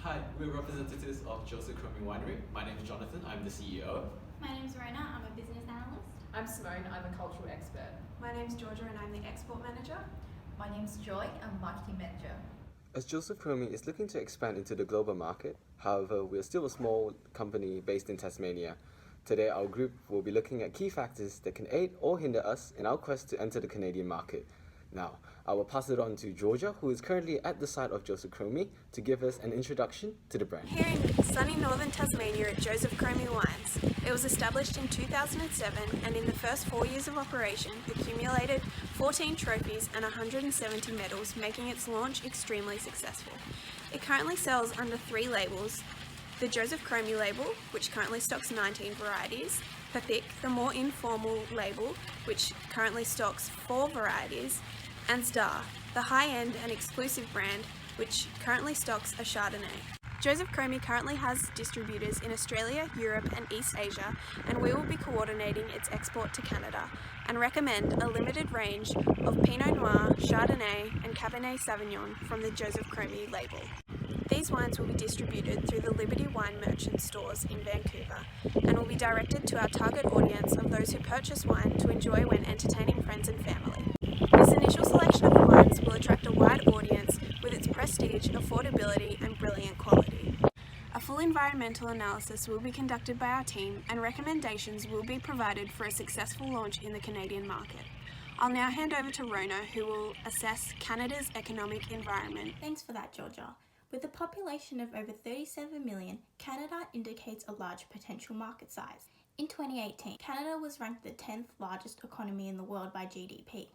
Hi, we're representatives of Josef Chromy winery. My name is Jonathan, I'm the CEO. My name's Rona, I'm a business analyst. I'm Simone, I'm a cultural expert. My name's Georgia and I'm the export manager. My name's Joy, I'm marketing manager. As Josef Chromy is looking to expand into the global market, however, we are still a small company based in Tasmania. Today, our group will be looking at key factors that can aid or hinder us in our quest to enter the Canadian market. Now, I will pass it on to Georgia, who is currently at the site of Josef Chromy, to give us an introduction to the brand. Here in sunny northern Tasmania at Josef Chromy Wines. It was established in 2007 and in the first 4 years of operation accumulated 14 trophies and 170 medals, making its launch extremely successful. It currently sells under 3 labels: the Josef Chromy label, which currently stocks 19 varieties, Pathik, the more informal label, which currently stocks 4 varieties, and Star, the high-end and exclusive brand, which currently stocks a Chardonnay. Josef Chromy currently has distributors in Australia, Europe and East Asia, and we will be coordinating its export to Canada and recommend a limited range of Pinot Noir, Chardonnay and Cabernet Sauvignon from the Josef Chromy label. These wines will be distributed through the Liberty Wine Merchant stores in Vancouver and will be directed to our target audience of those who purchase wine to enjoy when entertaining friends and family. This initial selection of wines will attract a wide audience with its prestige, affordability and brilliant quality. A full environmental analysis will be conducted by our team and recommendations will be provided for a successful launch in the Canadian market. I'll now hand over to Rona, who will assess Canada's economic environment. Thanks for that, Georgia. With a population of over 37 million, Canada indicates a large potential market size. In 2018, Canada was ranked the 10th largest economy in the world by GDP.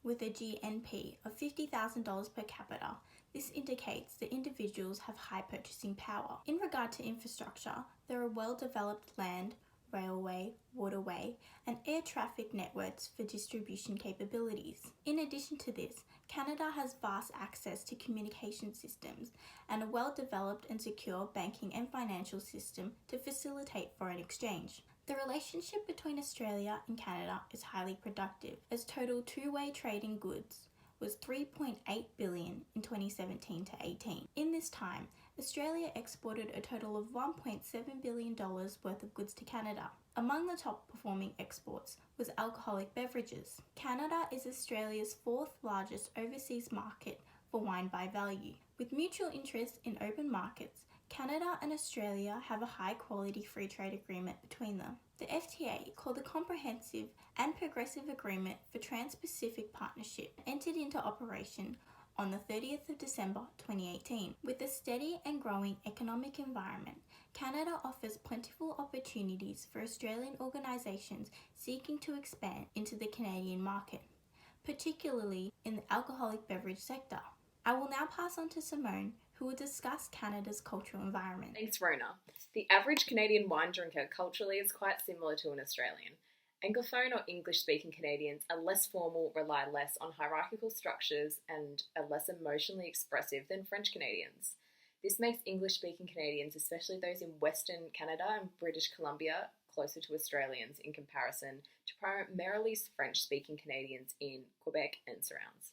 With a GNP of $50,000 per capita, this indicates that individuals have high purchasing power. In regard to infrastructure, there are well-developed land, railway, waterway, and air traffic networks for distribution capabilities. In addition to this, Canada has vast access to communication systems and a well-developed and secure banking and financial system to facilitate foreign exchange. The relationship between Australia and Canada is highly productive, as total two-way trade in goods was $3.8 billion in 2017 to 18. In this time, Australia exported a total of $1.7 billion worth of goods to Canada. Among the top performing exports was alcoholic beverages. Canada is Australia's 4th largest overseas market for wine by value. With mutual interest in open markets, Canada and Australia have a high-quality free trade agreement between them. The FTA, called the Comprehensive and Progressive Agreement for Trans-Pacific Partnership, entered into operation on the 30th of December 2018. With a steady and growing economic environment, Canada offers plentiful opportunities for Australian organisations seeking to expand into the Canadian market, particularly in the alcoholic beverage sector. I will now pass on to Simone, who will discuss Canada's cultural environment. Thanks, Rona. The average Canadian wine drinker culturally is quite similar to an Australian. Anglophone or English-speaking Canadians are less formal, rely less on hierarchical structures, and are less emotionally expressive than French Canadians. This makes English-speaking Canadians, especially those in Western Canada and British Columbia, closer to Australians in comparison to primarily French-speaking Canadians in Quebec and surrounds.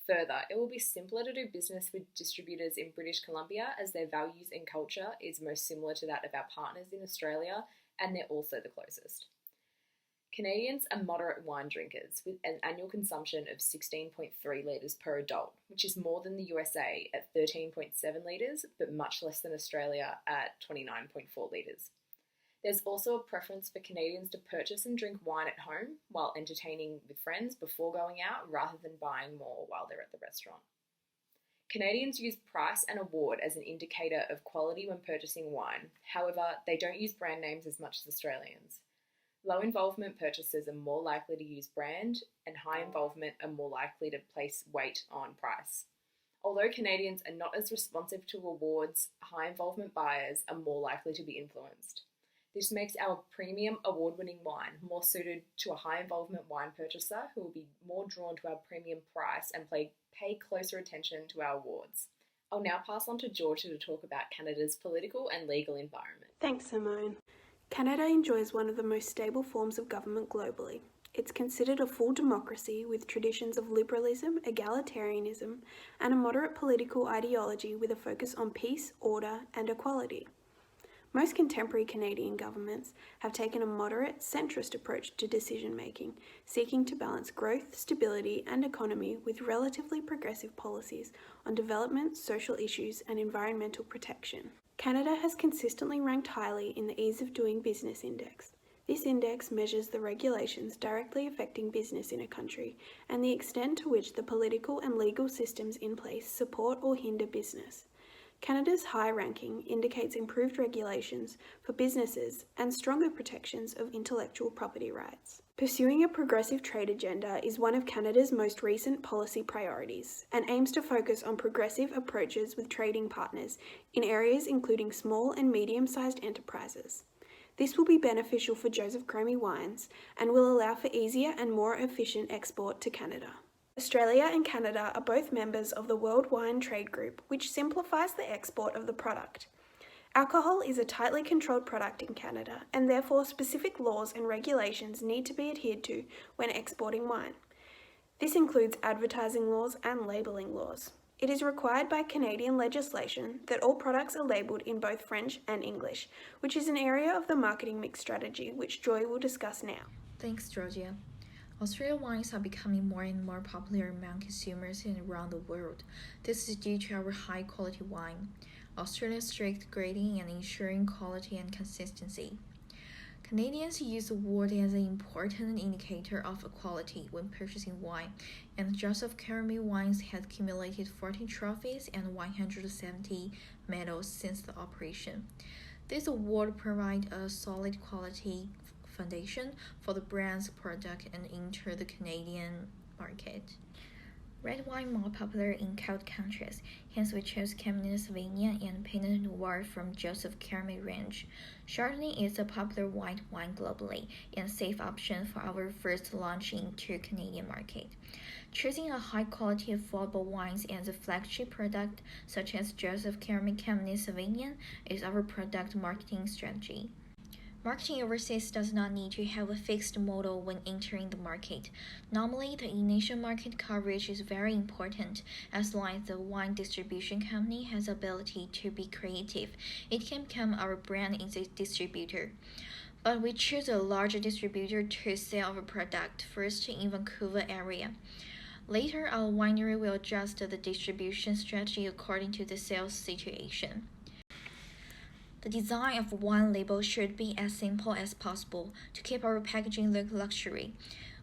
Further, it will be simpler to do business with distributors in British Columbia as their values and culture is most similar to that of our partners in Australia, and they're also the closest. Canadians are moderate wine drinkers with an annual consumption of 16.3 litres per adult, which is more than the USA at 13.7 litres, but much less than Australia at 29.4 litres. There's also a preference for Canadians to purchase and drink wine at home while entertaining with friends before going out rather than buying more while they're at the restaurant. Canadians use price and award as an indicator of quality when purchasing wine. However, they don't use brand names as much as Australians. Low involvement purchasers are more likely to use brand, and high involvement are more likely to place weight on price. Although Canadians are not as responsive to awards, high involvement buyers are more likely to be influenced. This makes our premium award-winning wine more suited to a high-involvement wine purchaser who will be more drawn to our premium price and pay closer attention to our awards. I'll now pass on to Georgia to talk about Canada's political and legal environment. Thanks, Simone. Canada enjoys one of the most stable forms of government globally. It's considered a full democracy with traditions of liberalism, egalitarianism, and a moderate political ideology with a focus on peace, order, and equality. Most contemporary Canadian governments have taken a moderate, centrist approach to decision making, seeking to balance growth, stability, and economy with relatively progressive policies on development, social issues, and environmental protection. Canada has consistently ranked highly in the Ease of Doing Business Index. This index measures the regulations directly affecting business in a country and the extent to which the political and legal systems in place support or hinder business. Canada's high ranking indicates improved regulations for businesses and stronger protections of intellectual property rights. Pursuing a progressive trade agenda is one of Canada's most recent policy priorities and aims to focus on progressive approaches with trading partners in areas including small and medium-sized enterprises. This will be beneficial for Josef Chromy wines and will allow for easier and more efficient export to Canada. Australia and Canada are both members of the World Wine Trade Group, which simplifies the export of the product. Alcohol is a tightly controlled product in Canada, and therefore specific laws and regulations need to be adhered to when exporting wine. This includes advertising laws and labelling laws. It is required by Canadian legislation that all products are labelled in both French and English, which is an area of the marketing mix strategy which Joy will discuss now. Thanks, Georgia. Australian wines are becoming more and more popular among consumers and around the world. This is due to our high-quality wine, Australia's strict grading and ensuring quality and consistency. Canadians use the word as an important indicator of quality when purchasing wine, and Josef Chromy wines has accumulated 14 trophies and 170 medals since the operation. This award provides a solid quality foundation for the brand's product and enter the Canadian market. Red wine more popular in cold countries, hence we chose Cabernet Sauvignon and Pinot Noir from Josef Chromy range. Chardonnay is a popular white wine globally and a safe option for our first launch into Canadian market. Choosing a high-quality affordable wines as a flagship product, such as Josef Chromy Cabernet Sauvignon, is our product marketing strategy. Marketing overseas does not need to have a fixed model when entering the market. Normally, the initial market coverage is very important. As long as the wine distribution company has the ability to be creative, it can become our brand as a distributor. But we choose a larger distributor to sell our product first in Vancouver area. Later, our winery will adjust the distribution strategy according to the sales situation. The design of wine label should be as simple as possible to keep our packaging look luxury.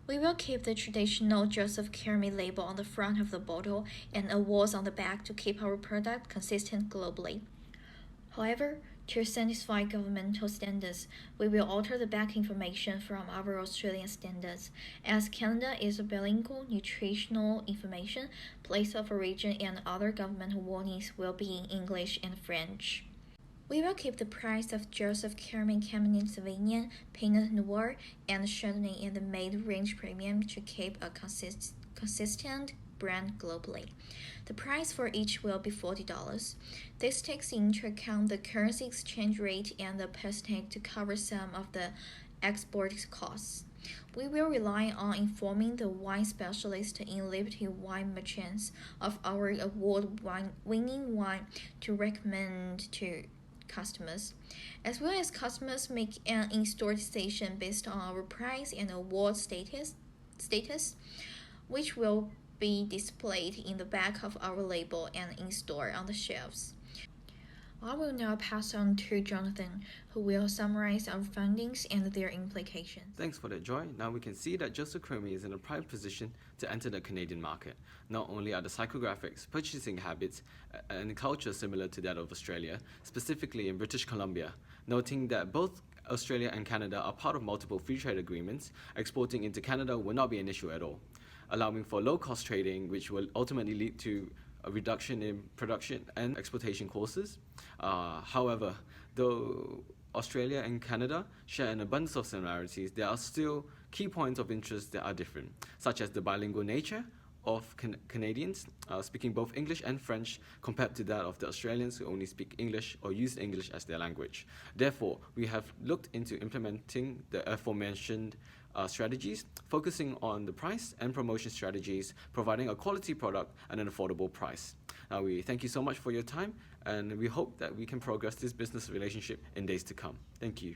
We will keep the traditional Josef Chromy label on the front of the bottle and awards on the back to keep our product consistent globally. However, to satisfy governmental standards, we will alter the back information from our Australian standards. As Canada is a bilingual, nutritional information, place of origin and other governmental warnings will be in English and French. We will keep the price of Josef Chromy Cabernet Sauvignon, Pinot Noir, and Chardonnay in the mid-range premium to keep a consistent brand globally. The price for each will be $40. This takes into account the currency exchange rate and the price tag to cover some of the export costs. We will rely on informing the wine specialists in Liberty Wine Merchants of our award-winning wine to recommend to customers, as well as customers make an in-store decision based on our price and award status, which will be displayed in the back of our label and in-store on the shelves. I will now pass on to Jonathan, who will summarize our findings and their implications. Thanks for that, Joy. Now we can see that Josef Chromy is in a prime position to enter the Canadian market. Not only are the psychographics, purchasing habits, and culture similar to that of Australia, specifically in British Columbia, noting that both Australia and Canada are part of multiple free trade agreements, exporting into Canada will not be an issue at all, allowing for low-cost trading, which will ultimately lead to a reduction in production and exportation costs. However, though Australia and Canada share an abundance of similarities, there are still key points of interest that are different, such as the bilingual nature of Canadians speaking both English and French compared to that of the Australians who only speak English or use English as their language. Therefore, we have looked into implementing the aforementioned strategies, focusing on the price and promotion strategies, providing a quality product at an affordable price. Now, we thank you so much for your time, and we hope that we can progress this business relationship in days to come. Thank you.